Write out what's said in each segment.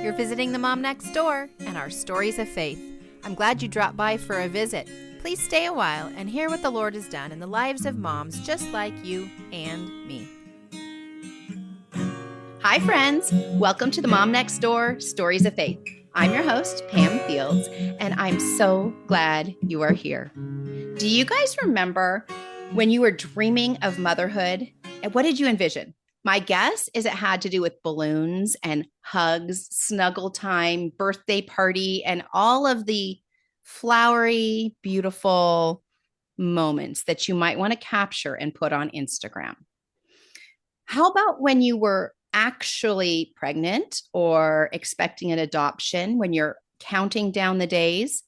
You're visiting the Mom Next Door and our stories of faith. I'm glad you dropped by for a visit. Please stay a while and hear what the Lord has done in the lives of moms just like you and me. Hi, friends. Welcome to the Mom Next Door Stories of Faith. I'm your host, Pam Fields, and I'm so glad you are here. Do you guys remember when you were dreaming of motherhood? And what did you envision? My guess is it had to do with balloons and hugs, snuggle time, birthday party, and all of the flowery, beautiful moments that you might want to capture and put on Instagram. How about when you were actually pregnant or expecting an adoption, when you're counting down the days?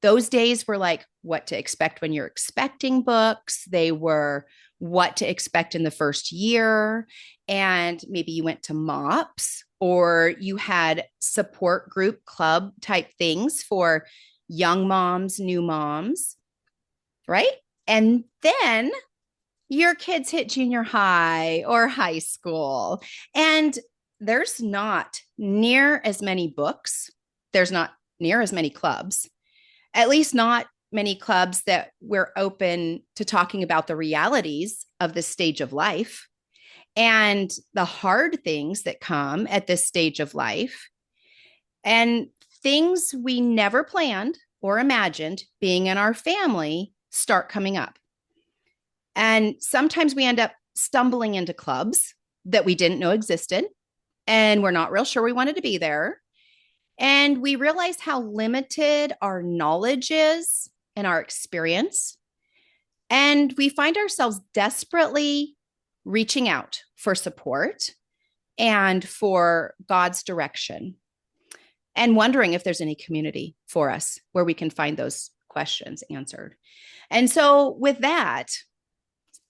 Those days were like what to expect when you're expecting books. They were what to expect in the first year. And maybe you went to MOPS or you had support group club type things for young moms, new moms, right? And then your kids hit junior high or high school, and there's not near as many books. There's not near as many clubs, at least not many clubs that we're open to talking about the realities of this stage of life and the hard things that come at this stage of life and things we never planned or imagined being in our family start coming up. And sometimes we end up stumbling into clubs that we didn't know existed, and we're not real sure we wanted to be there. And we realize how limited our knowledge is and our experience. And we find ourselves desperately reaching out for support and for God's direction, and wondering if there's any community for us where we can find those questions answered. And so with that,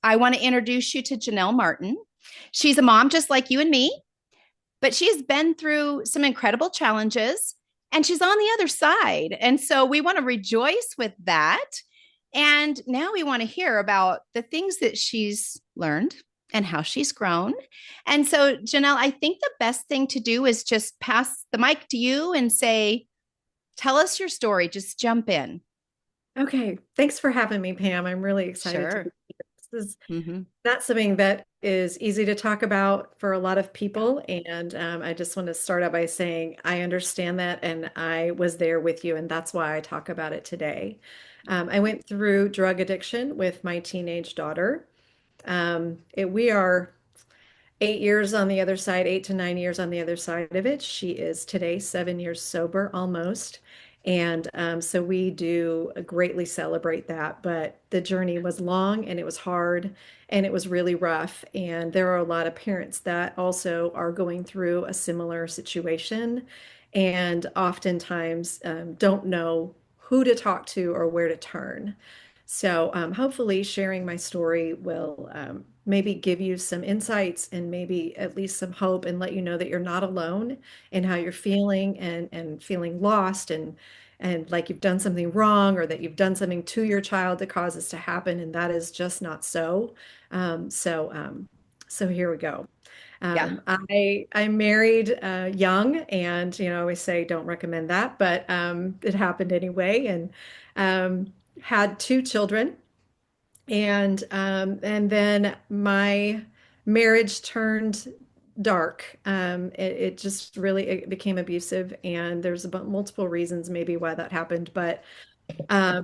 I want to introduce you to Janelle Martin. She's a mom just like you and me, but she has been through some incredible challenges and she's on the other side. And so we want to rejoice with that. And now we want to hear about the things that she's learned and how she's grown. And so, Janelle, I think the best thing to do is just pass the mic to you and say, tell us your story. Just jump in. Okay. Thanks for having me, Pam. I'm really excited to Sure. be here. This is not something that is easy to talk about for a lot of people. And I just want to start out by saying I understand that and I was there with you. And that's why I talk about it today. I went through drug addiction with my teenage daughter. We are 8 years on the other side, 8 to 9 years on the other side of it. She is today 7 years sober almost. And so we do greatly celebrate that. But the journey was long and it was hard and it was really rough. And there are a lot of parents that also are going through a similar situation and oftentimes don't know who to talk to or where to turn. So hopefully sharing my story will maybe give you some insights and maybe at least some hope and let you know that you're not alone in how you're feeling and feeling lost and like you've done something wrong or that you've done something to your child that causes to happen and that is just not so. Um, so um, so here we go. Yeah. I married young, and I always say don't recommend that, but it happened anyway, and had two children, and then my marriage turned dark. It just really it became abusive, and there's about multiple reasons maybe why that happened, but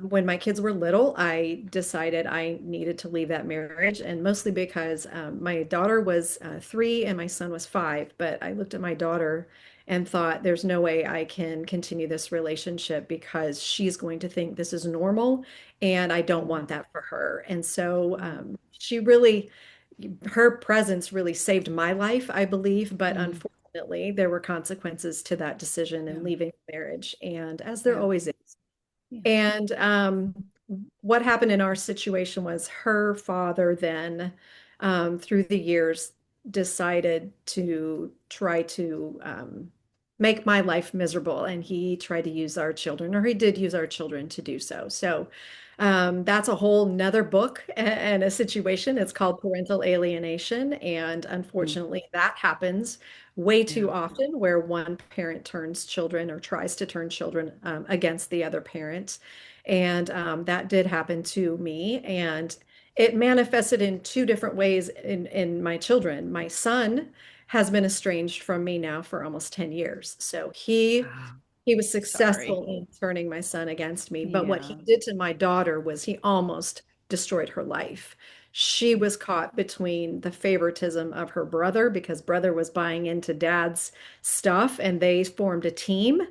when my kids were little, I decided I needed to leave that marriage, and mostly because my daughter was 3 and my son was 5. But I looked at my daughter and thought, there's no way I can continue this relationship because she's going to think this is normal, and I don't want that for her. And so her presence really saved my life, I believe. But Mm, unfortunately, there were consequences to that decision yeah. and leaving the marriage, and as there Yeah. always is. Yeah. And what happened in our situation was her father then, through the years, decided to try to make my life miserable. And he tried to use our children, or he did use our children to do so. So that's a whole nother book and a situation. It's called parental alienation. And Mm. unfortunately, that happens way too Yeah. often where one parent turns children or tries to turn children against the other parent. And that did happen to me. And it manifested in two different ways in my children. My son has been estranged from me now for almost 10 years. So Wow. he was Sorry. successful in turning my son against me. But what he Yeah. did to my daughter was he almost destroyed her life. She Yeah. was caught between the favoritism of her brother because brother was buying into dad's stuff and they formed a team.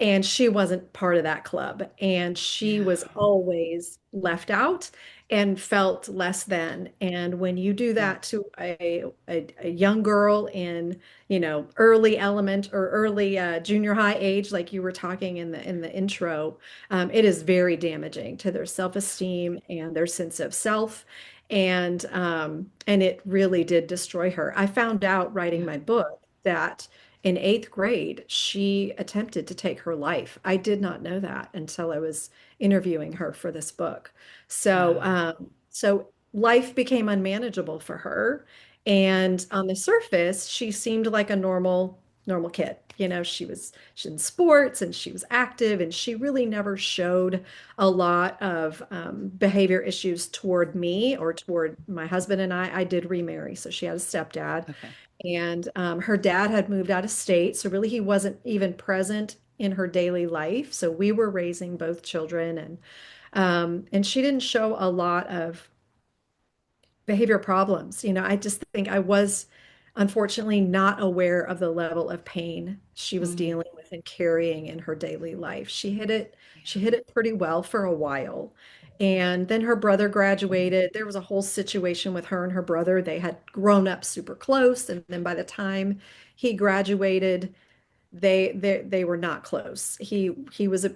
And she wasn't part of that club. And she was Yeah. always left out and felt less than. And when you do Yeah. that to a young girl in, early element or early junior high age, like you were talking in the intro, it is very damaging to their self-esteem and their sense of self. And it really did destroy her. I found out writing Yeah. my book that in eighth grade, she attempted to take her life. I did not know that until I was interviewing her for this book. So, Wow. so life became unmanageable for her. And on the surface, she seemed like a normal kid. She in sports and she was active, and she really never showed a lot of behavior issues toward me or toward my husband and I. I did remarry, so she had a stepdad, Okay. and her dad had moved out of state, so really he wasn't even present in her daily life. So we were raising both children, and she didn't show a lot of behavior problems. I just think I was unfortunately not aware of the level of pain she was Mm. dealing with and carrying in her daily life. She Yeah. hid it pretty well for a while. And then her brother graduated. There was a whole situation with her and her brother. They had grown up super close, and then by the time he graduated, they were not close. He was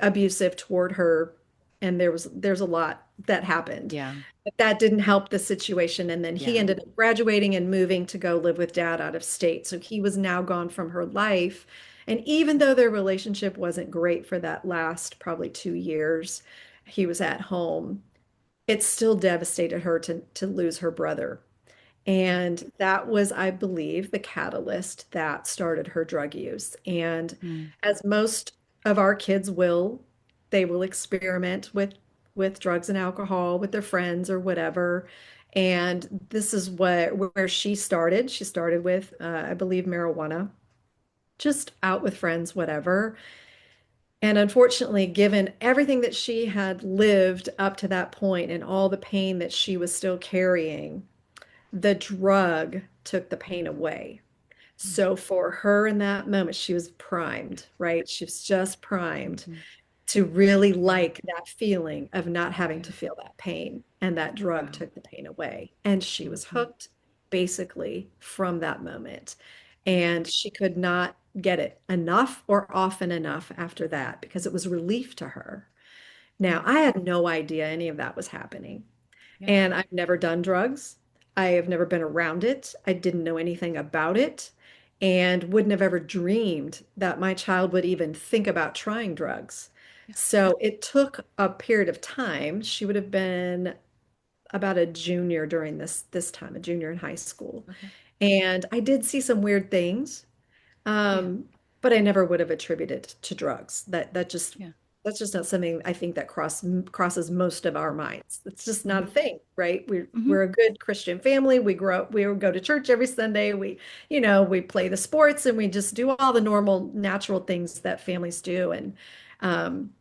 abusive toward her, and there's a lot that happened. Yeah. But that didn't help the situation. And then he Yeah. ended up graduating and moving to go live with dad out of state. So he was now gone from her life. And even though their relationship wasn't great for that last probably 2 years, he was at home. It still devastated her to lose her brother. Yeah. And that was, I believe, the catalyst that started her drug use. And Mm. as most of our kids will, they will experiment with drugs and alcohol with their friends or whatever. And this is where she started. She started with, I believe, marijuana, just out with friends, whatever. And unfortunately, given everything that she had lived up to that point and all the pain that she was still carrying, the drug took the pain away. Mm. So for her in that moment, she was primed, right? She was just primed Mhm. to really Yeah. like that feeling of not having Yeah. to feel that pain. And that drug Wow. took the pain away. And she was Hmm. hooked basically from that moment. Yeah. And she could not get it enough or often enough after that because it was relief to her. Now, Mm. I had no idea any of that was happening. Yeah. And I've never done drugs. I have never been around it. I didn't know anything about it and wouldn't have ever dreamed that my child would even think about trying drugs. Yeah. So it took a period of time. She would have been about a junior during this time, a junior in high school. Okay. And I did see some weird things, Yeah. um, but I never would have attributed to drugs. Yeah. That's just not something I think that crosses most of our minds. It's just not a Hmm. thing, right? We're Hmm. we're a good Christian family. We grow up, we go to church every Sunday. We play the sports and we just do all the normal, natural things that families do. And um,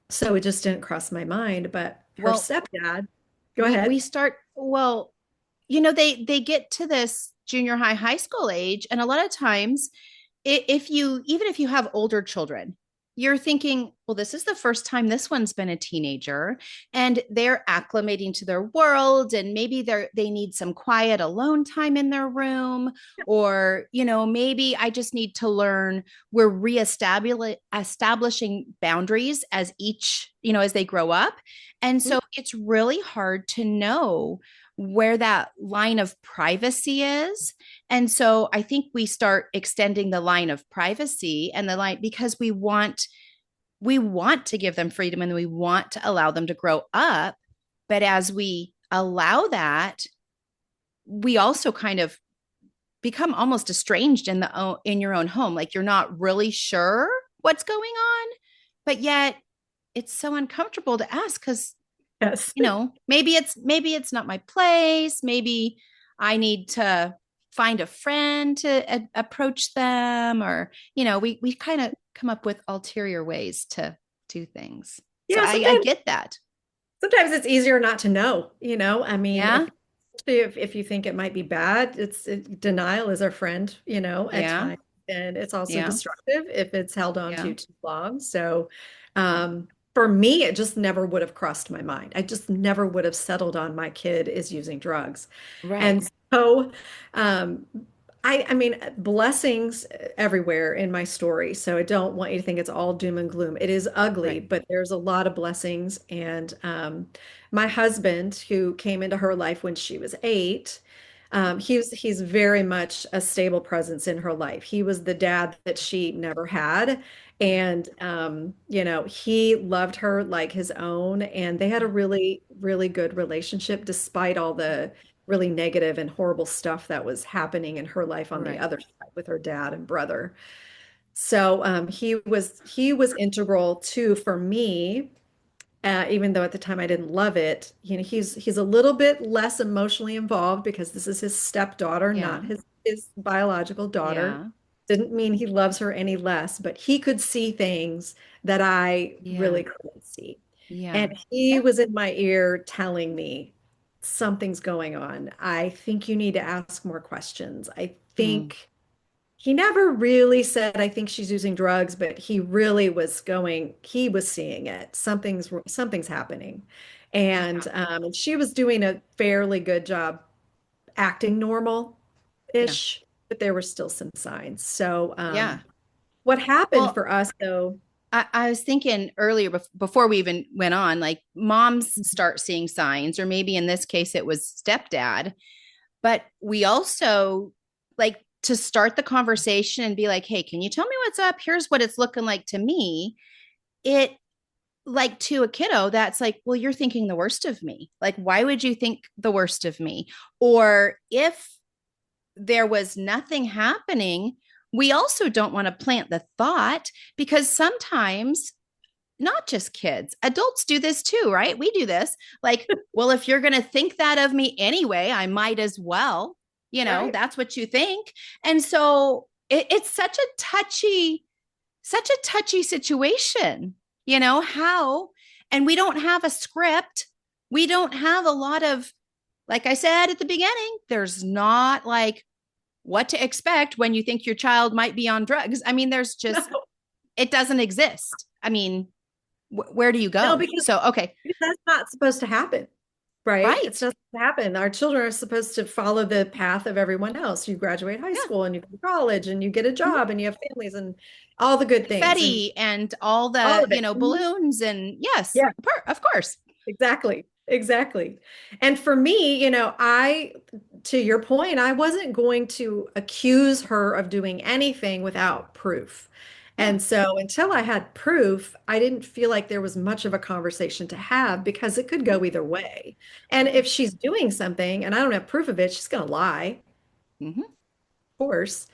so it just didn't cross my mind. But her Well, stepdad, go we ahead. start, well, they get to this junior high school age, and a lot of times, if you even if you have older children, you're thinking, well, this is the first time this one's been a teenager, and they're acclimating to their world, and maybe they need some quiet alone time in their room, or maybe I just need to learn. We're establishing boundaries as each, as they grow up, and so it's really hard to know where that line of privacy is. And so I think we start extending the line of privacy and the line because we want to give them freedom and we want to allow them to grow up. But as we allow that, we also kind of become almost estranged in your own home. Like you're not really sure what's going on, but yet it's so uncomfortable to ask because Yes. maybe it's not my place. Maybe I need to find a friend to approach them, or we kind of come up with ulterior ways to do things. So Yeah, I get that. sometimes it's easier not to know, I mean, Yeah, if you think it might be bad, denial is our friend, at yeah, times. And it's also yeah, destructive if it's held on yeah. to too long. So for me, it just never would have crossed my mind. I just never would have settled on my kid is using drugs. Right, And so um, I mean, blessings everywhere in my story. So I don't want you to think it's all doom and gloom. It is ugly, right. but there's a lot of blessings. And my husband, who came into her life when she was 8, he's very much a stable presence in her life. He was the dad that she never had. And he loved her like his own, and they had a really, really good relationship despite all the really negative and horrible stuff that was happening in her life on the Right. other side with her dad and brother. So he was integral too for me, even though at the time I didn't love it. He's a little bit less emotionally involved because this is his stepdaughter, Yeah, not his biological daughter. yeah, Didn't mean he loves her any less, but he could see things that I yeah, really couldn't see. yeah, And he yeah. was in my ear telling me something's going on. I think you need to ask more questions. I Mm, think he never really said, I think she's using drugs, but he really was going, he was seeing it. Something's happening. yeah, And she was doing a fairly good job acting yeah, normal-ish, but there were still some signs. So yeah. what happened Well, for us though, I was thinking earlier before we even went on, like moms start seeing signs, or maybe in this case it was stepdad, but we also like to start the conversation and be like, hey, can you tell me what's up? Here's what it's looking like to me. It like to a kiddo, that's like, well, you're thinking the worst of me. Like, why would you think the worst of me? Or if there was nothing happening, we also don't want to plant the thought because sometimes not just kids, adults do this too, right? We do this. Like, well, if you're going to think that of me anyway, I might as well, right? that's what you think. And so it's such a touchy situation, how, and we don't have a script. We don't have a lot of, like I said at the beginning, there's not like what to expect when you think your child might be on drugs. I mean, there's just, No, it doesn't exist. I mean, where do you no, go? because So, okay. that's not supposed to happen. Right? It's Right. not supposed to happen. Our children are supposed to follow the path of everyone else. You graduate high Yeah. school and you go to college and you get a Mhm. job and you have families and all the good things and Confetti and all all the, of it. Mhm. balloons and yes, Yeah, of course. exactly. Exactly. And for me, to your point, I wasn't going to accuse her of doing anything without proof. Yeah. And so until I had proof, I didn't feel like there was much of a conversation to have because it could Mhm. go either way. And Yeah. if she's doing something and I don't have proof of it, she's going to lie Hmm. course.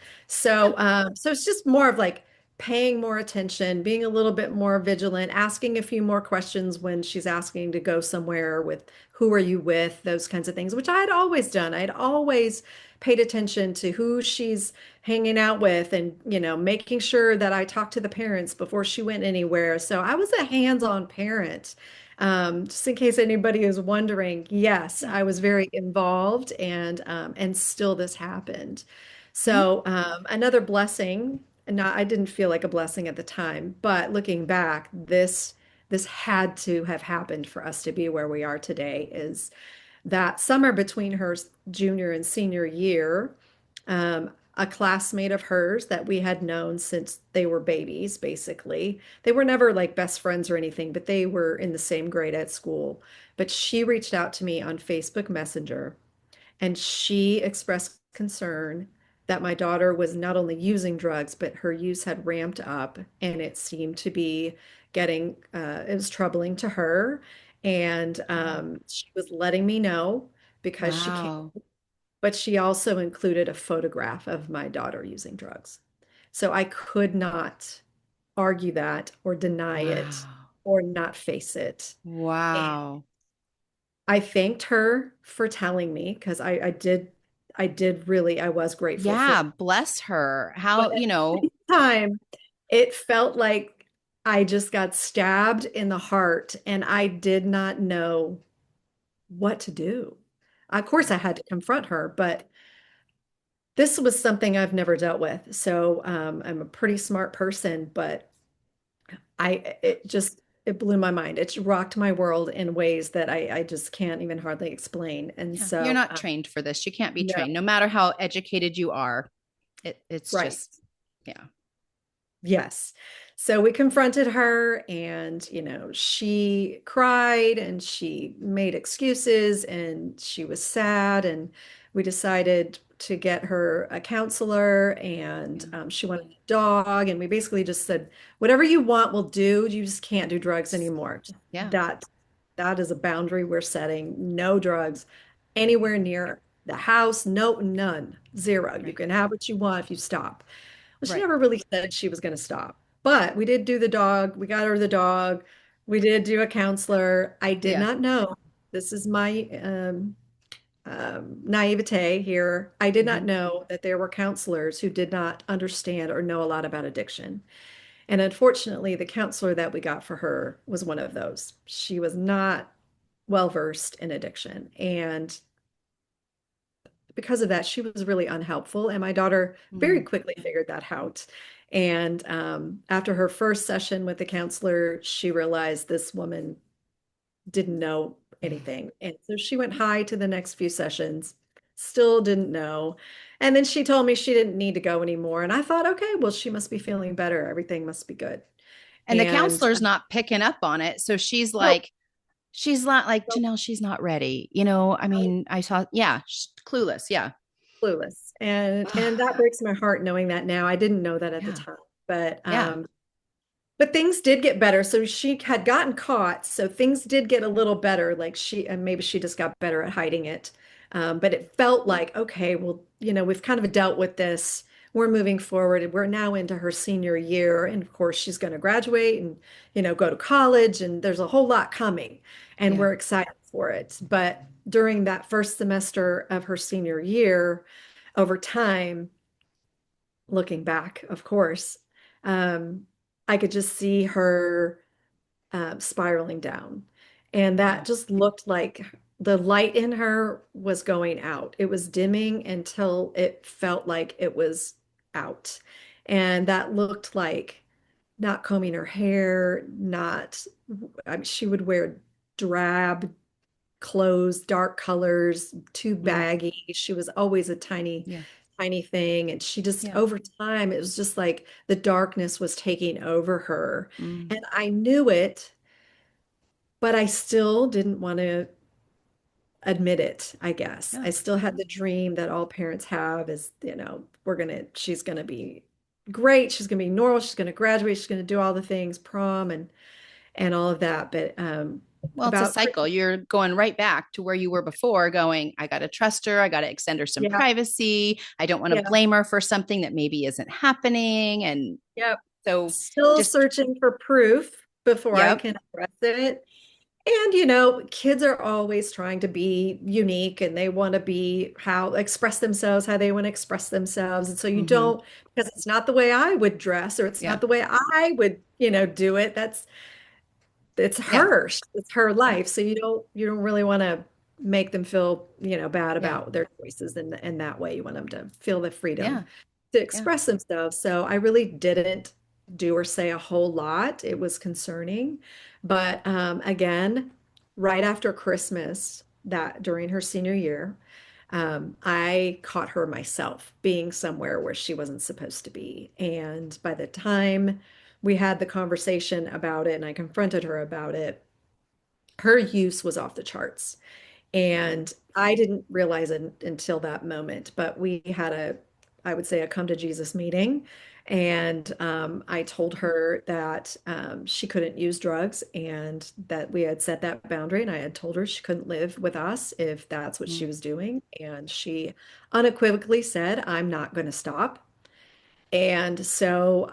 Yeah. So it's just more of like paying more attention, being a little bit more vigilant, asking a few more questions when she's asking to go somewhere with who are you with, those kinds of things, which I had always done. I'd always paid attention to who she's hanging out with and, making sure that I talked to the parents before she went anywhere. So I was a hands-on parent. Just in case anybody is wondering, yes, Yeah. I was very involved and still this happened. Mhm. So another blessing, and not, I didn't feel like a blessing at the time, but looking back, this had to have happened for us to be where we are today, is that summer between her junior and senior year. a classmate of hers that we had known since they were babies, basically. They were never like best friends or anything, but they were in the same grade at school. But she reached out to me on Facebook Messenger and she expressed concern that my daughter was not only using drugs, but her use had ramped up and it seemed to be getting, it was troubling to her. And Mm. she was letting me know because she can't, Wow. but she also included a photograph of my daughter using drugs. So I could not argue that or deny it Wow. or not face it. Wow. I thanked her for telling me because I did really, I was grateful for Yeah, it. bless her. But How, at the same time, it felt like I just got stabbed in the heart and I did not know what to do. Of course, I had to confront her, but this was something I've never dealt with. So I'm a pretty smart person, but it just, it blew my mind. It rocked my world in ways that I just can't even hardly explain. And yeah, you're so, not trained for this. You can't be no. trained, no matter how educated you are. It's Right. just, yeah. Yes. So we confronted her and, she cried and she made excuses and she was sad. And we decided to get her a counselor and Yeah. she wanted a dog. And we basically just said, whatever you want, we'll do. You just can't do drugs anymore. Yeah. That, that is a boundary we're setting. No drugs anywhere near the house. No, none, zero. You Right. can have what you want if you stop. Well, she Right. never really said she was going to stop. But we did do the dog. We got her the dog. We did do a counselor. I did Yeah. not know. This is my naivete here. I did not Hmm. know that there were counselors who did not understand or know a lot about addiction. And unfortunately, the counselor that we got for her was one of those. She was not well versed in addiction. And because of that, she was really unhelpful. And my daughter very Mm. quickly figured that out. And after her first session with the counselor, she realized this woman didn't know anything. And so she went high to the next few sessions, still didn't know. And then she told me she didn't need to go anymore. And I thought, okay, well, she must be feeling better. Everything must be good. And the And counselor's not picking up on it. So nope, she's not like, nope, Janelle, she's not ready. I mean, I saw, yeah, clueless. Yeah. clueless. And that breaks my heart knowing that now. I didn't know that at the Yeah. time. Yeah. But things did get better. So she had gotten caught. So things did get a little better. Like and maybe she just got better at hiding it. But it felt like, okay, well, we've kind of dealt with this. We're moving forward. We're now into her senior year. And of course, she's going to graduate and, go to college. And there's a whole lot coming. And Yeah. we're excited for it. But during that first semester of her senior year, over time, looking back, of course, um, I could just see her spiraling down. And Yeah. that just looked like the light in her was going out. It was dimming until it felt like it was out. And that looked like not combing her hair, not, I mean, she would wear drab clothes, dark colors, too Mm. baggy. She was always a tiny, Yeah. tiny thing. And she just, Yeah. over time, it was just like the darkness was taking over her. Mm. And I knew it, but I still didn't want to admit it, I guess. Yeah. I still had the dream that all parents have is, she's gonna be great. She's gonna be normal. She's gonna graduate. She's gonna do all the things, prom and all of that. But Well, it's a about cycle. You're going right back to where you were before, going, I got to trust her. I got to extend her some yeah, privacy. I don't want to yeah, blame her for something that maybe isn't happening. And yep. so Still just, searching for proof before I yep. can address it. And kids are always trying to be unique and they want to be express themselves how they want to express themselves. And so you Hmm. don't, because it's not the way I would dress or it's Yeah. not the way I would, do it. It's Yeah. hers. It's her Yeah. life. So you don't really want to make them feel, bad Yeah. about their choices in that way. You want them to feel the freedom Yeah. to Yeah. express themselves. So I really didn't do or say a whole lot. It was concerning. But again, right after Christmas, that during her senior year, I caught her myself being somewhere where she wasn't supposed to be. And by the time we had the conversation about it and I confronted her about it, her use was off the charts. And I didn't realize it until that moment, but we had I would say, a come to Jesus meeting. And I told her that she couldn't use drugs and that we had set that boundary. And I had told her she couldn't live with us if that's what she Mm. was doing. And she unequivocally said, I'm not going to stop. And so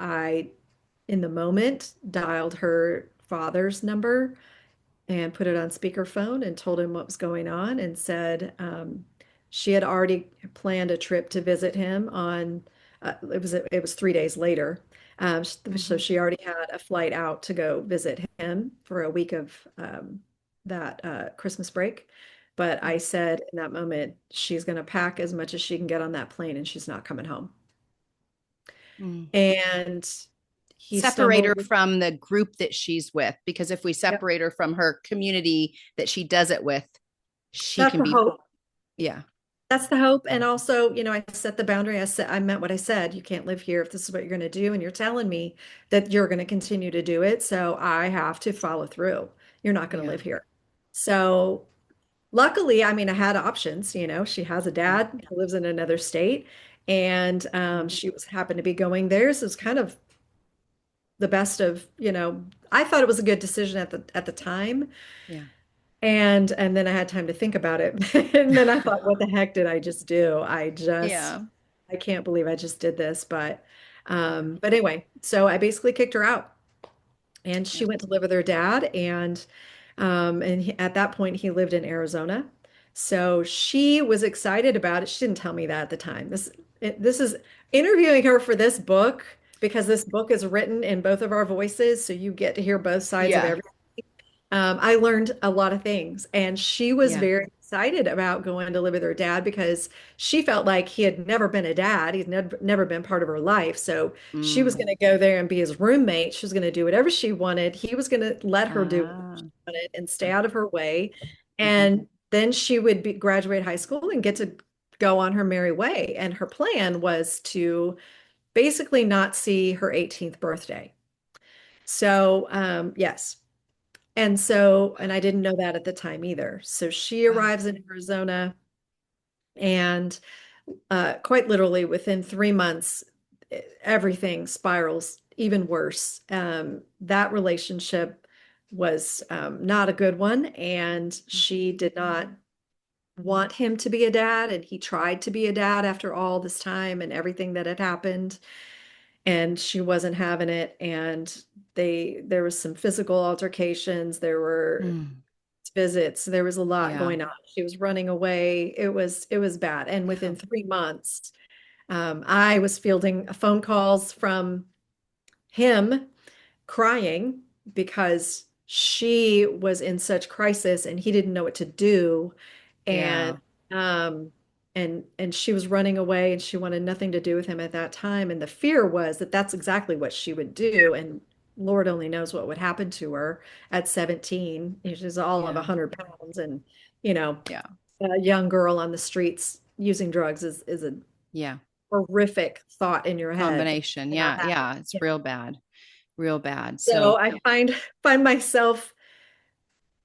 in the moment, dialed her father's number and put it on speakerphone and told him what was going on and said she had already planned a trip to visit him on it was 3 days later. So Mhm. she already had a flight out to go visit him for a week of that Christmas break. But I Mm. said in that moment, she's going to pack as much as she can get on that plane and she's not coming home. Mm. And he Separate stumbled. her from the group that she's with, because if we Yep, separate her from her community that she does it with, she that's can the be, hope. yeah, That's the hope. And also, I set the boundary. I meant what I said. You can't live here if this is what you're going to do. And you're telling me that you're going to continue to do it. So I have to follow through. You're not going to yeah, live here. So luckily, I mean, I had options. She has a yeah, dad who lives in another state. And mhm, she was happened to be going there. So it's kind of the best of, I thought it was a good decision at the time. yeah, And then I had time to think about it. And then I thought, what the heck did I just do? yeah, I can't believe I just did this. But anyway, so I basically kicked her out and she yeah, went to live with her dad. And at that point, he lived in Arizona. So she was excited about it. She didn't tell me that at the time. This is interviewing her for this book because this book is written in both of our voices. So you get to hear both sides of yeah, everything. I learned a lot of things, and she was yeah, very excited about going to live with her dad because she felt like he had never been a dad. He'd never been part of her life. So she was mm, going to go there and be his roommate. She was going to do whatever she wanted. He was going to let her do whatever ah, she wanted and stay out of her way. mhm, And then she would graduate high school and get to go on her merry way. And her plan was to basically not see her 18th birthday. So, yes. And I didn't know that at the time either. So she wow, arrives in Arizona, and quite literally within 3 months, everything spirals even worse. That relationship was not a good one, and mm, she did not want him to be a dad, and he tried to be a dad after all this time and everything that had happened, and she wasn't having it. And there was some physical altercations. There were mm, visits. There was a lot yeah, going on. She was running away. It was bad. And within wow, 3 months, I was fielding phone calls from him crying because she was in such crisis and he didn't know what to do. And yeah, um and she was running away and she wanted nothing to do with him at that time. And the fear was that that's exactly what she would do. And Lord only knows what would happen to her at 17. She's all of yeah, 100 pounds. And, you know, yeah, a young girl on the streets using drugs is a yeah, horrific thought in your head. That combination, cannot yeah, happen. yeah, it's real bad. So So, I find myself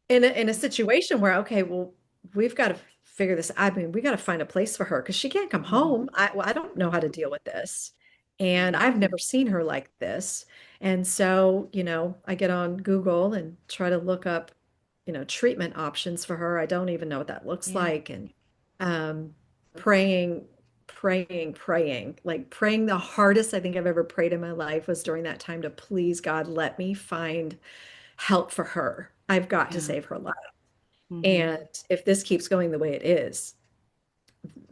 in a situation where, okay, well, we've got to figure this. I mean, we got to find a place for her because she can't come mhm, home. I don't know how to deal with this. And yeah, I've never seen her like this. And so, I get on Google and try to look up, treatment options for her. I don't even know what that looks yeah, like. And um, praying, praying, like praying the hardest I think I've ever prayed in my life was during that time to please God, let me find help for her. I've got to yeah, save her life. mhm, And if this keeps going the way it is,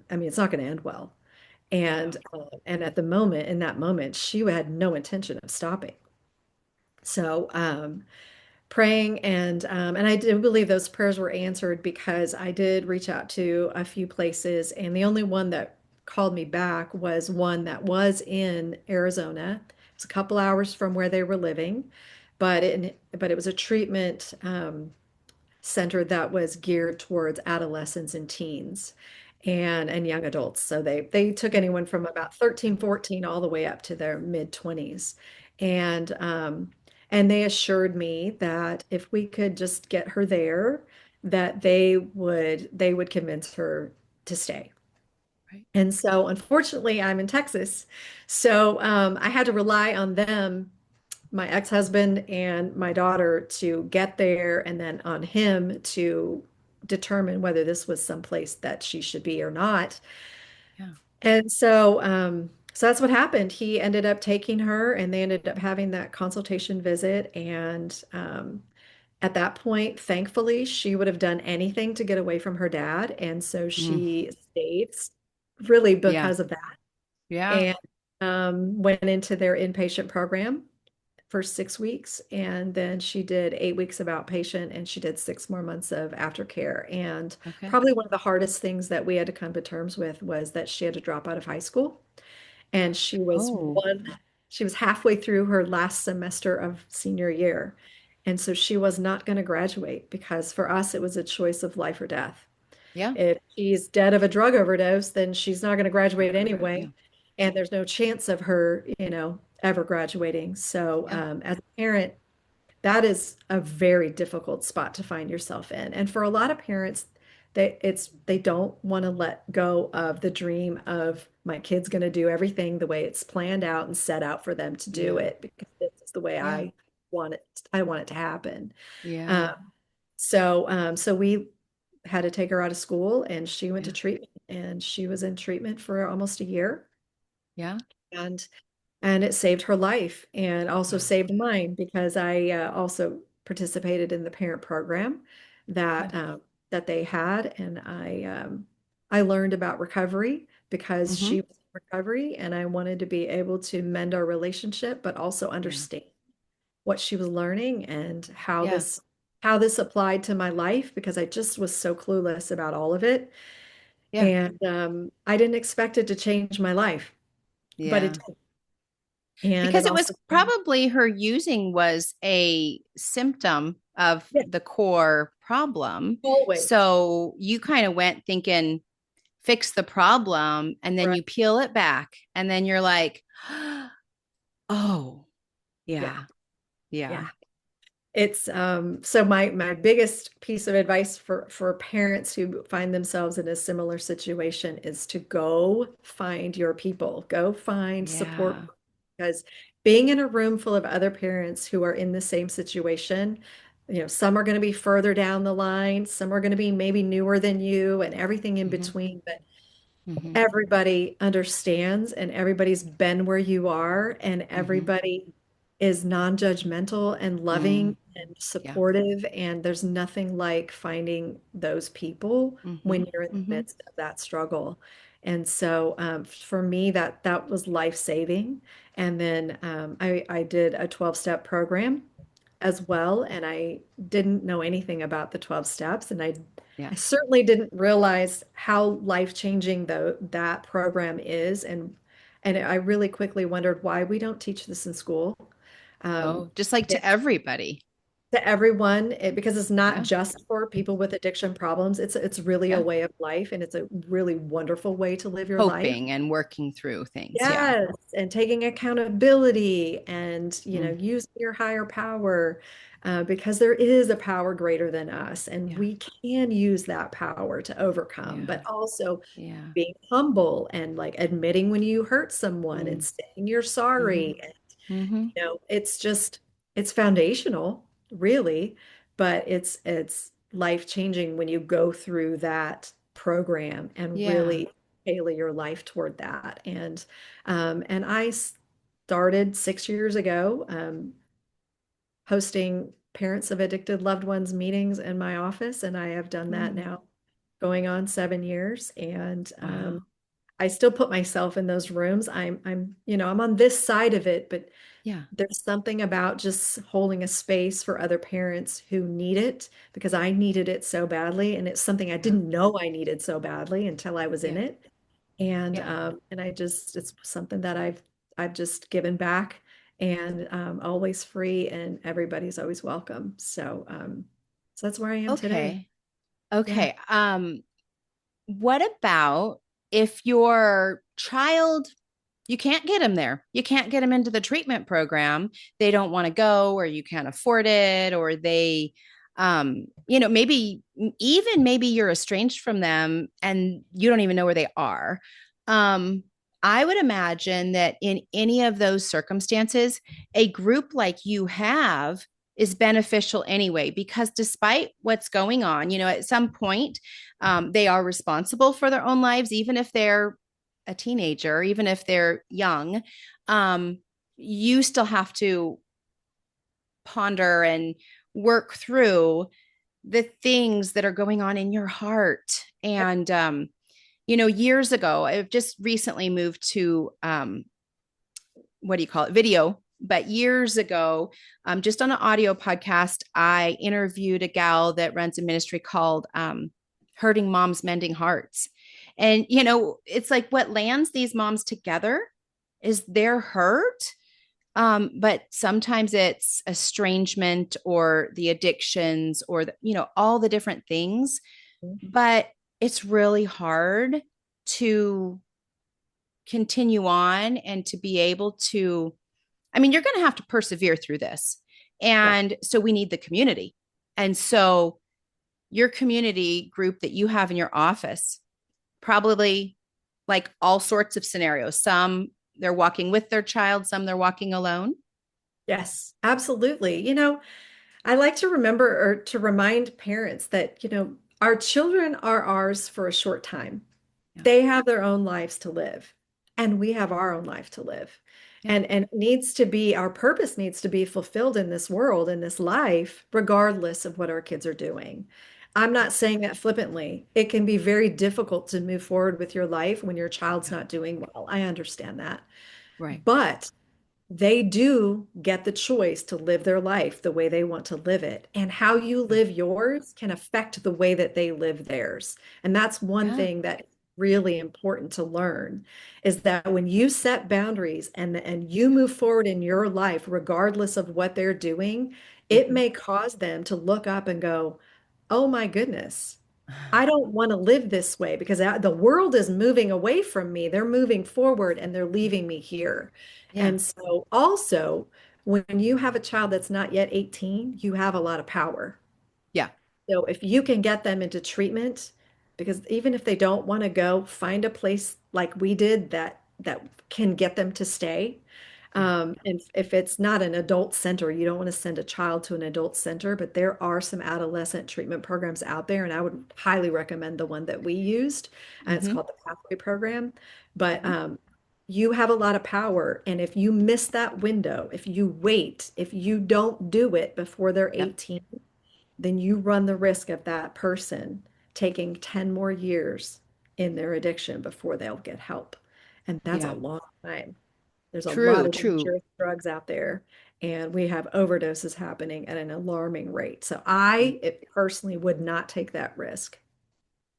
I mean, it's not going to end well. yeah, And at the moment, in that moment, she had no intention of stopping. So praying and I do believe those prayers were answered because I did reach out to a few places, and the only one that called me back was one that was in Arizona. It's a couple hours from where they were living, but it was a treatment center that was geared towards adolescents and teens. and young adults. So they took anyone from about 13, 14 all the way up to their mid 20s. And and they assured me that if we could just get her there, that they would convince her to stay. Right. And so unfortunately, I'm in Texas. So I had to rely on them, my ex-husband and my daughter, to get there, and then on him to determine whether this was someplace that she should be or not. Yeah. And so that's what happened. He ended up taking her, and they ended up having that consultation visit. And at that point, thankfully, she would have done anything to get away from her dad. And so Mm. she stayed really Yeah. because of that, Yeah. and went into their inpatient program for 6 weeks. And then she did 8 weeks of outpatient, and she did 6 more months of aftercare. And Okay. probably one of the hardest things that we had to come to terms with was that she had to drop out of high school. And Oh, she was halfway through her last semester of senior year. And so she was not going to graduate, because for us, it was a choice of life or death. yeah. If she's dead of a drug overdose, then she's not going to graduate Yeah. anyway. And there's no chance of her, ever graduating. So, Yeah. as a parent, that is a very difficult spot to find yourself in. And for a lot of parents, they don't want to let go of the dream of, my kid's going to do everything the way it's planned out and set out for them to do Yeah. it, because this is the way Yeah. I want it to happen. Yeah. Um, so we had to take her out of school, and she went to Yeah. treatment, and she was in treatment for almost a year. Yeah. And and it saved her life, and also Wow. saved mine, because I also participated in the parent program that Good. that they had. And I learned about recovery, because Mm-hmm. she was in recovery, and I wanted to be able to mend our relationship, but also Yeah. understand what she was learning, and Yeah. how this applied to my life, because I just was so clueless about all of it. Yeah. And I didn't expect it to change my life, but it Yeah. did. And it Because it was also, probably her using was a symptom of yeah, the core problem. always. So you kind of went thinking, fix the problem, and then Right. you peel it back, and then you're like, oh, Yeah. yeah. Yeah. Yeah. It's so my biggest piece of advice for parents who find themselves in a similar situation is to go find your people, go find support, Yeah. because being in a room full of other parents who are in the same situation, some are going to be further down the line, some are going to be maybe newer than you, and everything in Mm-hmm. between. But Mm-hmm. everybody understands, and everybody's been where you are, and Mm-hmm. everybody is non-judgmental and Mm. loving and Yeah. supportive. And there's nothing like finding those people Mm-hmm. when you're in the Mm-hmm. midst of that struggle. And so for me, that was life-saving. And then I did a 12-step program as well, and I didn't know anything about the 12 steps, and Yeah. I certainly didn't realize how life-changing though that program is. And I really quickly wondered why we don't teach this in school. Um, Oh, just like to it's everybody. to everyone, because it's not Yeah. just for people with addiction problems. It's really a Yeah. way of life, and it's a really wonderful way to live your life. Coping and working through things. Yeah. Yes, and taking accountability, and Mm. using your higher power, because there is a power greater than us, and Yeah. we can use that power to overcome. Yeah. But also Yeah. being humble, and like admitting when you hurt someone, and Mm. saying you're Mm-hmm. sorry. And Mm-hmm. it's foundational, really, but it's life-changing when you go through that program and Yeah. really tailor your life toward that. And I started 6 years ago, hosting parents of addicted loved ones meetings in my office, and I have done that Mm. now going on 7 years. And Wow. I still put myself in those rooms. I'm on this side of it, but Yeah. there's something about just holding a space for other parents who need it, because I needed it so badly, and it's something I Yeah. didn't know I needed so badly until I was in Yeah. it. And Yeah. it's something that I've just given back, and always free, and everybody's always welcome. So that's where I am today. Okay. Yeah. Okay. what about if your child, you can't get them there, you can't get them into the treatment program, they don't want to go, or you can't afford it, or they maybe, even maybe you're estranged from them and you don't even know where they are. um I would imagine that in any of those circumstances, a group like you have is beneficial anyway, because despite what's going on, at some point, they are responsible for their own lives, even if they're a teenager, even if they're young. um, you still have to ponder and work through the things that are going on in your heart. And years ago, I've just recently moved to what do you call it, video. But years ago, just on an audio podcast, I interviewed a gal that runs a ministry called Hurting Moms Mending Hearts. And it's like what lands these moms together is their hurt. But sometimes it's estrangement or the addictions or all the different things. But it's really hard to continue on and to be able to, I mean, you're going to have to persevere through this. Yeah. And so we need the community. And so your community group that you have in your office, probably like all sorts of scenarios. Some they're walking with their child, some they're walking alone. Yes, absolutely. I like to remember or to remind parents that, our children are ours for a short time. Yeah. They have their own lives to live, and we have our own life to live. Yeah. And it needs to be, our purpose needs to be fulfilled in this world, in this life, regardless of what our kids are doing. I'm not saying that flippantly. It can be very difficult to move forward with your life when your child's Yeah. not doing well. I understand that. Right. But they do get the choice to live their life the way they want to live it. And how you Yeah. live yours can affect the way that they live theirs. And that's one Yeah. thing that is really important to learn is that when you set boundaries and you move forward in your life, regardless of what they're doing, it Mhm. may cause them to look up and go, oh my goodness, I don't want to live this way because the world is moving away from me. They're moving forward and they're leaving me here. Yeah. And so, also, when you have a child that's not yet 18, you have a lot of power. Yeah. So, if you can get them into treatment, because even if they don't want to go, find a place like we did that can get them to stay. Yeah. And if it's not an adult center, you don't want to send a child to an adult center, but there are some adolescent treatment programs out there, and I would highly recommend the one that we used, and it's Hmm. called the Pathway Program. But Hmm. you have a lot of power, and if you miss that window, if you wait, if you don't do it before they're Yep. 18, then you run the risk of that person taking 10 more years in their addiction before they'll get help. And that's a Yeah. long time. There's a lot True. of True. dangerous drugs out there, and we have overdoses happening at an alarming rate. So personally would not take that risk.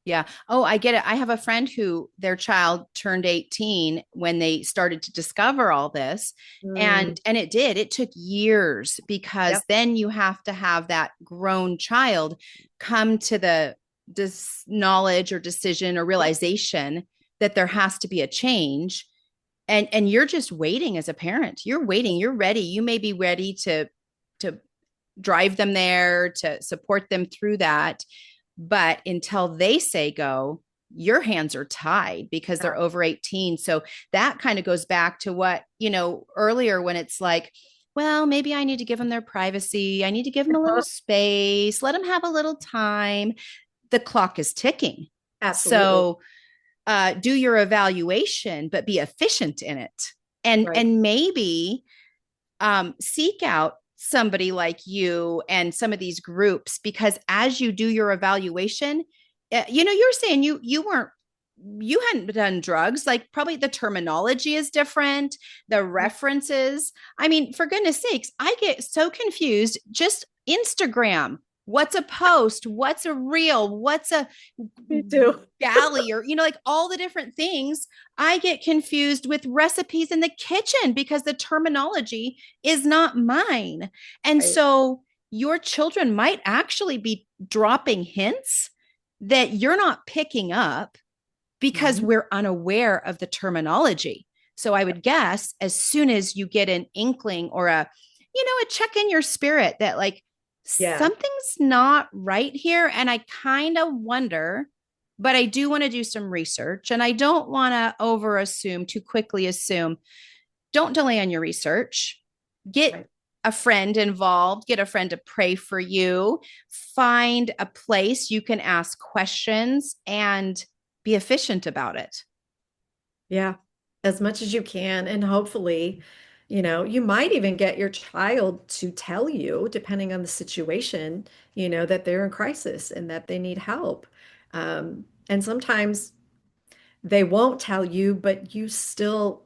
Yeah. Oh, I get it. I have a friend who their child turned 18 when they started to discover all this. Mm, And it did. It took years, because yep. then you have to have that grown child come to the knowledge or decision or Yep. realization that there has to be a change. And you're just waiting as a parent. You're waiting. You're ready. You may be ready to drive them there, to support them through that. But until they say go, your hands are tied because they're over 18. So that kind of goes back to what, earlier, when it's like, well, maybe I need to give them their privacy. I need to give them a little space, let them have a little time. The clock is ticking. Absolutely. So do your evaluation, but be efficient in it. And Right. and maybe seek out somebody like you and some of these groups, because as you do your evaluation, you're saying you hadn't done drugs, like probably the terminology is different, the references. I mean, for goodness sakes, I get so confused. Just Instagram, what's a post, what's a reel, what's a Me too. galley, or like all the different things. I get confused with recipes in the kitchen because the terminology is not mine. And Right. so your children might actually be dropping hints that you're not picking up because Mhm. we're unaware of the terminology. So I would guess as soon as you get an inkling or a check in your spirit that like Yeah. something's not right here. And I kind of wonder, but I do want to do some research and I don't want to over assume, too quickly assume. Don't delay on your research. Get Right. a friend involved, get a friend to pray for you, find a place you can ask questions and be efficient about it. Yeah. As much as you can. And hopefully, you might even get your child to tell you, depending on the situation, that they're in crisis and that they need help. And sometimes they won't tell you, but you still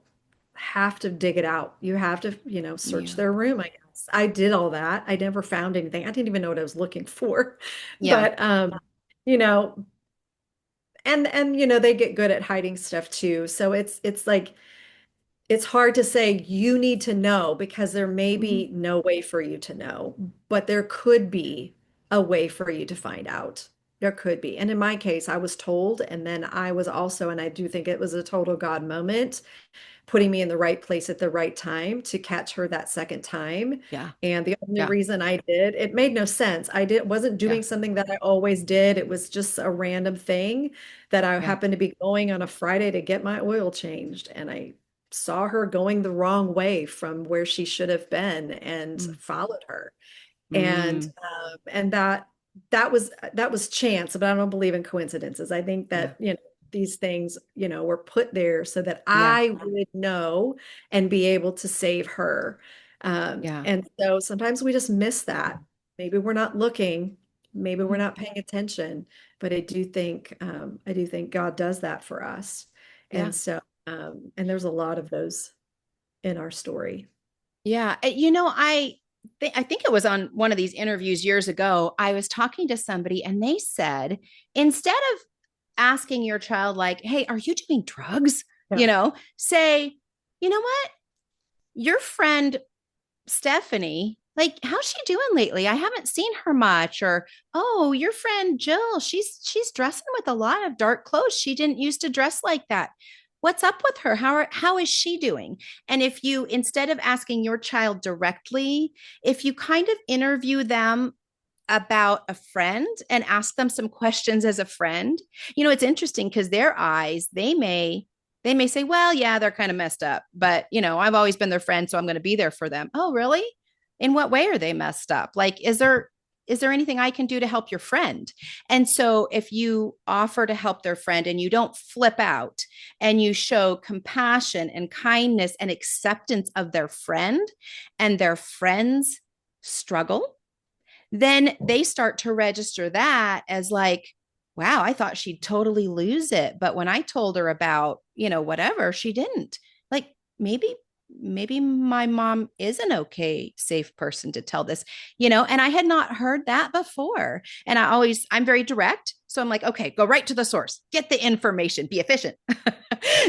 have to dig it out. You have to, search Yeah. their room, I guess. I did all that. I never found anything. I didn't even know what I was looking for. Yeah. But you know, and they get good at hiding stuff too. So it's like it's hard to say you need to know because there may Mm-hmm. be no way for you to know, but there could be a way for you to find out. There could be. And in my case, I was told, and then I was also, and I do think it was a total God moment, putting me in the right place at the right time to catch her that second time. Yeah. And the only Yeah. reason I did, it made no sense. Wasn't Yeah. doing something that I always did. It was just a random thing that I Yeah. happened to be going on a Friday to get my oil changed. And I saw her going the wrong way from where she should have been and Mm. followed her. And Mm. that was chance, but I don't believe in coincidences. I think Yeah. that these things were put there so that Yeah. I would know and be able to save her. Yeah. And so sometimes we just miss that. Maybe we're not looking, maybe we're Mhm. not paying attention, but I do think God does that for us. Yeah. And so and there's a lot of those in our story. Yeah. I think it was on one of these interviews years ago. I was talking to somebody and they said, instead of asking your child, like, hey, are you doing drugs? Yeah. Say, you know what? Your friend Stephanie, like, how's she doing lately? I haven't seen her much. Or, oh, your friend Jill, she's dressing with a lot of dark clothes. She didn't used to dress like that. What's up with her? How is she doing? And if you, instead of asking your child directly, if you kind of interview them about a friend and ask them some questions as a friend, it's interesting because their eyes, they may say, well, yeah, they're kind of messed up, but I've always been their friend, so I'm going to be there for them. Oh, really? In what way are they messed up? Like, is there anything I can do to help your friend? And so if you offer to help their friend and you don't flip out and you show compassion and kindness and acceptance of their friend and their friend's struggle, then they start to register that as like, wow, I thought she'd totally lose it. But when I told her about, whatever, she didn't. Like, maybe my mom is an okay, safe person to tell this, and I had not heard that before. And I'm very direct. So I'm like, okay, go right to the source, get the information, be efficient.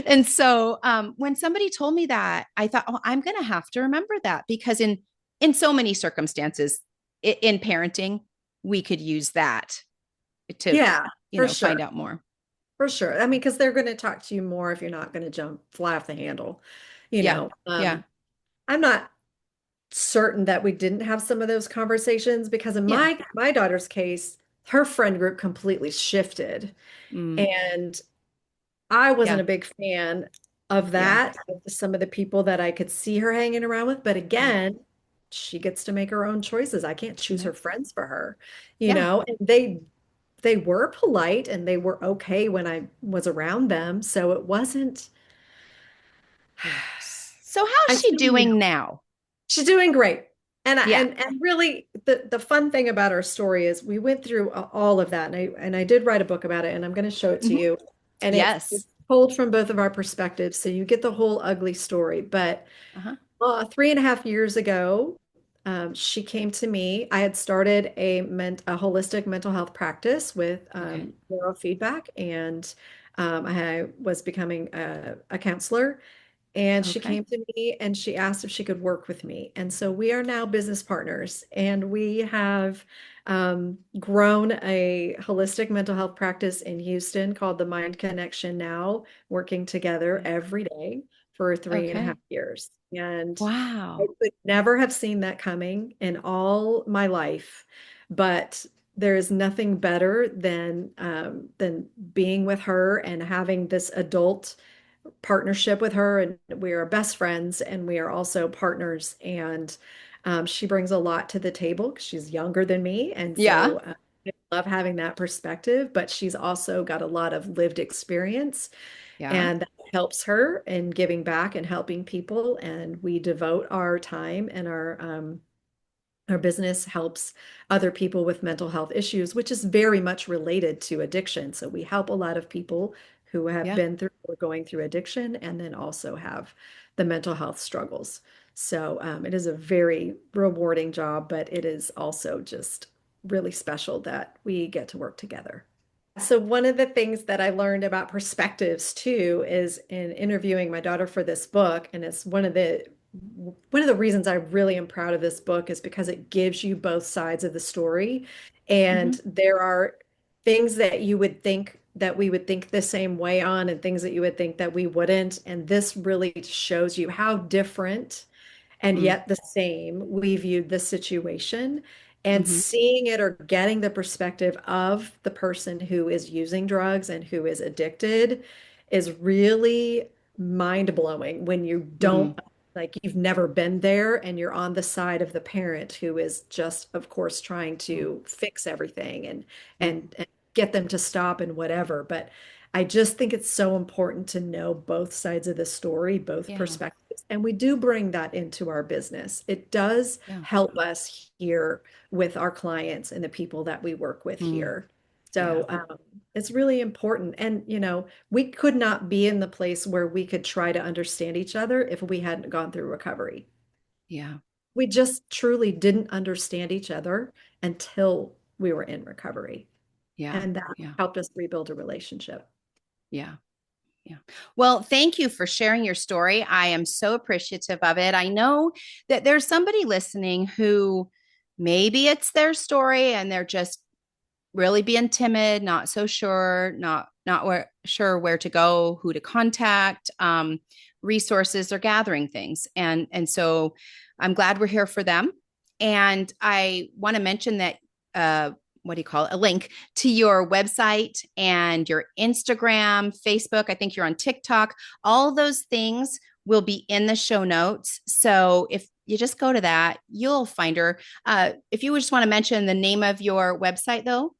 And so when somebody told me that, I thought, oh, I'm going to have to remember that because in so many circumstances, in parenting, we could use that to, Yeah, for find sure. out more. For sure. I mean, because they're going to talk to you more if you're not going to fly off the handle. You Yeah. know, Yeah. I'm not certain that we didn't have some of those conversations because in Yeah. my daughter's case, her friend group completely shifted, Mm, and I wasn't yeah. a big fan of Yeah. that, of some of the people that I could see her hanging around with. But Yeah. again, she gets to make her own choices. I can't choose Yeah. her friends for her, Yeah. and they were polite and they were okay when I was around them. So it wasn't, Yeah. So how's I she still need doing help. now? She's doing great. And I, Yeah. and really the fun thing about our story is we went through all of that, and I did write a book about it, and I'm going to show it to Mhm. you. And it's Yes. told from both of our perspectives, so you get the whole ugly story. But Uh-huh. 3.5 years ago, she came to me. I had started a holistic mental health practice with Okay. neurofeedback, and I was becoming a counselor. And she Okay. came to me and she asked if she could work with me. And so we are now business partners, and we have grown a holistic mental health practice in Houston called the Mind Connection now, working together Okay. every day for 3.5 years. And I Wow. would never have seen that coming in all my life, but there is nothing better than being with her and having this adult partnership with her. And we are best friends, and we are also partners. And she brings a lot to the table because she's younger than me, and Yeah. so I love having that perspective. But she's also got a lot of lived experience, Yeah. and that helps her in giving back and helping people. And we devote our time, and our business helps other people with mental health issues, which is very much related to addiction. So we help a lot of people who have Yeah. been through or going through addiction, and then also have the mental health struggles. So it is a very rewarding job, but it is also just really special that we get to work together. So one of the things that I learned about perspectives too is in interviewing my daughter for this book, and it's one of the reasons I really am proud of this book is because it gives you both sides of the story. Hmm. And there are things that you would think that we would think the same way on, and things that you would think that we wouldn't. And this really shows you how different and Mm. yet the same we viewed the situation, and Hmm. seeing it or getting the perspective of the person who is using drugs and who is addicted is really mind blowing when you Hmm. don't, like, you've never been there, and you're on the side of the parent who is just, of course, trying to fix everything and get them to stop and whatever. But I just think it's so important to know both sides of the story, both Yeah. perspectives. And we do bring that into our business. It does Yeah. help us here with our clients and the people that we work with Mm. here. Yeah. So it's really important. And, we could not be in the place where we could try to understand each other if we hadn't gone through recovery. Yeah. We just truly didn't understand each other until we were in recovery. Yeah. And that Yeah. helped us rebuild a relationship. Yeah. Yeah. Well, thank you for sharing your story. I am so appreciative of it. I know that there's somebody listening who maybe it's their story and they're just really being timid, not so sure, sure where to go, who to contact, resources or gathering things. And so I'm glad we're here for them. And I want to mention that what do you call it? A link to your website and your Instagram, Facebook. I think you're on TikTok. All those things will be in the show notes. So if you just go to that, you'll find her. If you just want to mention the name of your website, though.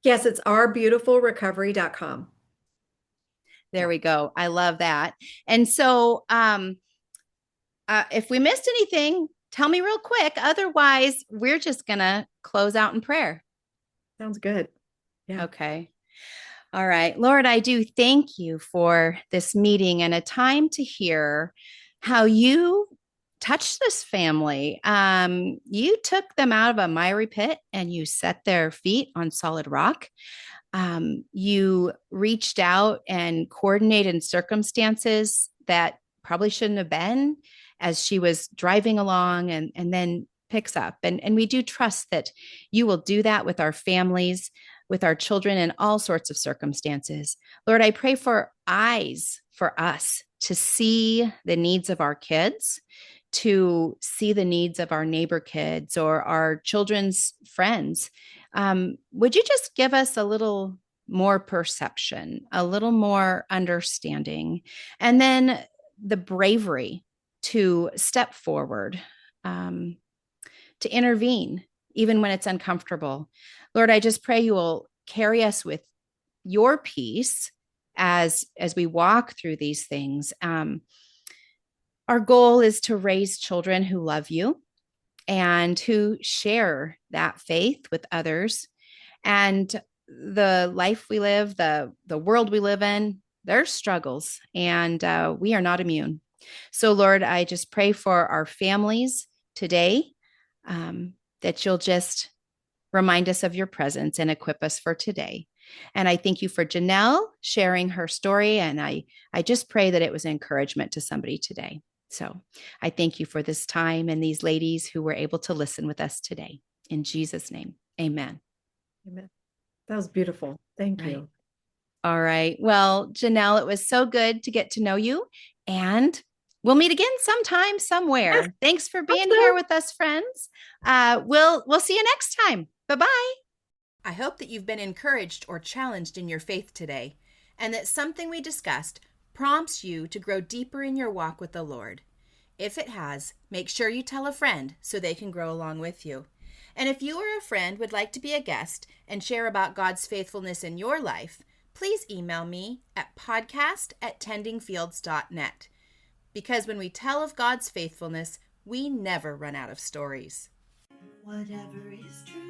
Yes, it's ourbeautifulrecovery.com. There we go. I love that. And so, if we missed anything, tell me real quick. Otherwise, we're just going to close out in prayer. Sounds good. Yeah. Okay. All right. Lord, I do thank you for this meeting and a time to hear how you touched this family. You took them out of a miry pit and you set their feet on solid rock. You reached out and coordinated circumstances that probably shouldn't have been as she was driving along and then picks up. And we do trust that you will do that with our families, with our children in all sorts of circumstances. Lord, I pray for eyes for us to see the needs of our kids, to see the needs of our neighbor kids or our children's friends. Would you just give us a little more perception, a little more understanding, and then the bravery to step forward, um, to intervene, even when it's uncomfortable? Lord, I just pray you will carry us with your peace as we walk through these things. Our goal is to raise children who love you and who share that faith with others. And the life we live, the world we live in, there's struggles, and we are not immune. So, Lord, I just pray for our families today, that you'll just remind us of your presence and equip us for today. And I thank you for Janelle sharing her story. And I just pray that it was encouragement to somebody today. So I thank you for this time and these ladies who were able to listen with us today. In Jesus' name, amen. Amen. That was beautiful. Thank you. All right. Well, Janelle, it was so good to get to know you, and we'll meet again sometime, somewhere. Yes. Thanks for being here with us, friends. We'll see you next time. Bye-bye. I hope that you've been encouraged or challenged in your faith today, and that something we discussed prompts you to grow deeper in your walk with the Lord. If it has, make sure you tell a friend so they can grow along with you. And if you or a friend would like to be a guest and share about God's faithfulness in your life, please email me at podcast@tendingfields.net. Because when we tell of God's faithfulness, we never run out of stories. Whatever is true.